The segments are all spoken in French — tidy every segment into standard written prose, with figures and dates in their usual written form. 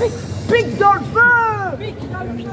Pique dans le feu! Pique dans le feu!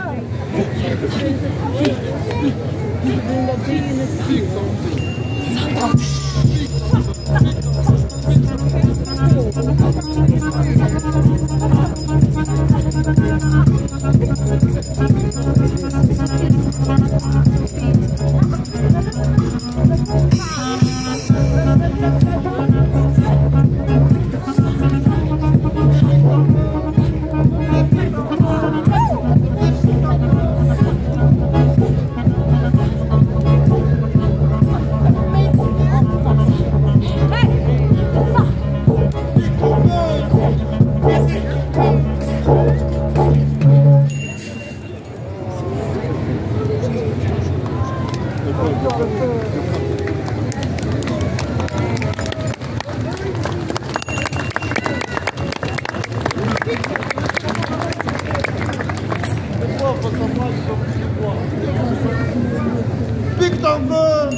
Pique dans le feu!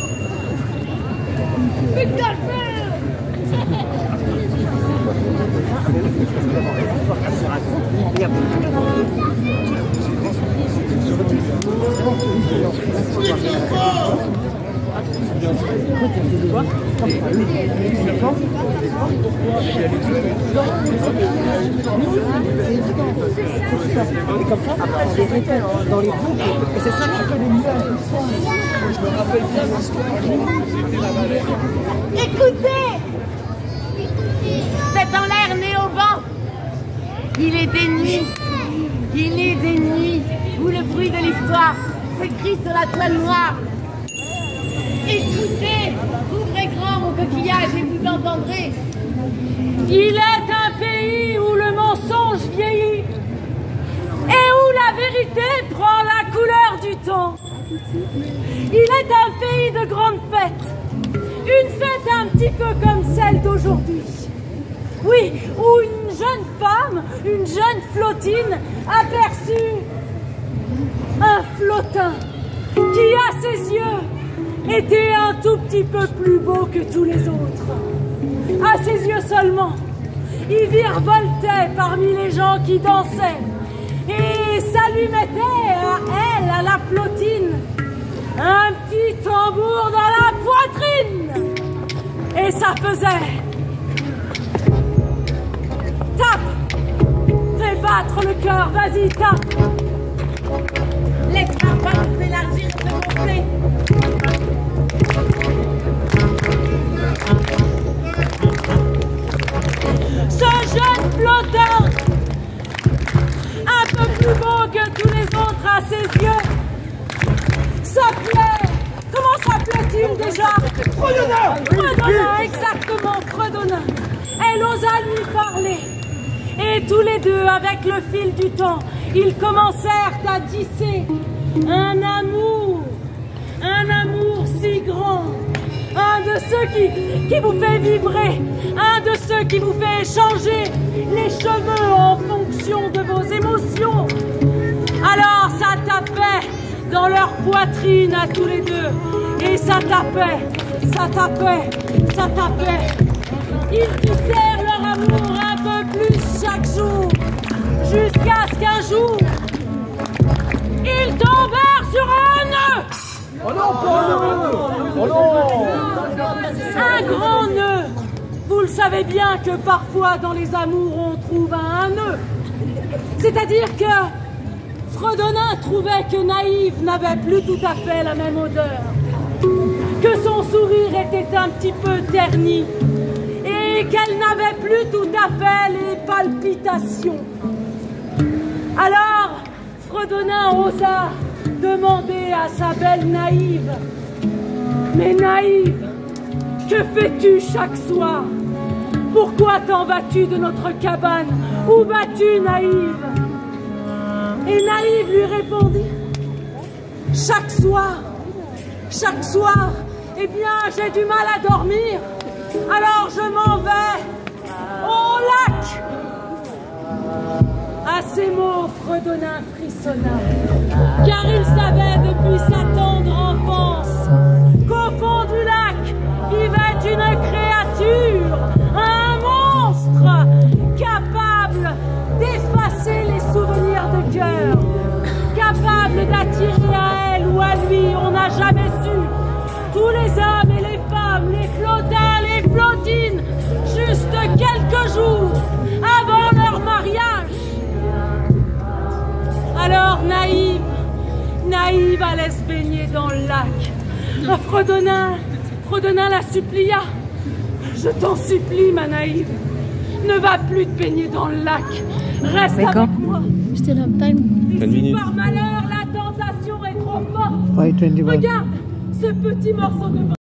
Pique dans le feu! Comme ça, après, je les répète dans les boucles, et c'est ça qui fait les nuages. Je me rappelle bien l'histoire. Écoutez! C'est dans l'air né au vent. Il est des nuits. Il est des nuits où le bruit de l'histoire s'écrit sur la toile noire. Écoutez, ouvrez grand mon coquillage et vous entendrez. Il est un pays où le mensonge vieillit et où la vérité prend la couleur du temps. Il est un pays de grandes fêtes, une fête un petit peu comme celle d'aujourd'hui. Oui, où une jeune femme, une jeune flottine, aperçut un flottin qui, à ses yeux, était un tout petit peu plus beau que tous les autres. À ses yeux seulement, il virevoltait parmi les gens qui dansaient. Et ça lui mettait à elle, à la flottine, un petit tambour dans la poitrine. Et ça faisait... Tape! Fais battre le cœur, vas-y, tape! Laisse la femme s'élargir et se gonfler. Ce jeune flottant, un peu plus beau que tous les autres à ses yeux, s'appelait... Comment s'appelait-il déjà? Fredonnant! Fredonnant, exactement, Fredonnant. Elle osa lui parler. Et tous les deux, avec le fil du temps, ils commencèrent à tisser un amour si grand, un de ceux qui vous fait vibrer, un de ceux qui vous fait changer les cheveux en fonction de vos émotions. Alors ça tapait dans leur poitrine à tous les deux, et ça tapait, ça tapait, ça tapait. Ils tissèrent leur amour un peu plus chaque jour, jusqu'à ce qu'un jour, ils tombèrent sur un nœud. Oh non, pas un nœud! Oh non! Un grand nœud. Vous le savez bien que parfois dans les amours on trouve un nœud. C'est-à-dire que Fredonnant trouvait que Naïve n'avait plus tout à fait la même odeur, que son sourire était un petit peu terni, et qu'elle n'avait plus tout à fait les palpitations. Alors, Fredonnant osa demander à sa belle Naïve: mais Naïve, que fais-tu chaque soir? Pourquoi t'en vas-tu de notre cabane? Où vas-tu, Naïve? Et Naïve lui répondit: chaque soir, eh bien, j'ai du mal à dormir. Alors je m'en vais au lac. À ces mots, Fredonnant frissonna, car il savait depuis sa tendre enfance qu'au fond du lac vivait une créature, un monstre capable d'effacer Naïve allait se baigner dans le lac. Fredonnin la supplia. Je t'en supplie, ma Naïve, ne va plus te baigner dans le lac. Reste avec moi. Et si par malheur la tentation est trop forte, regarde ce petit morceau de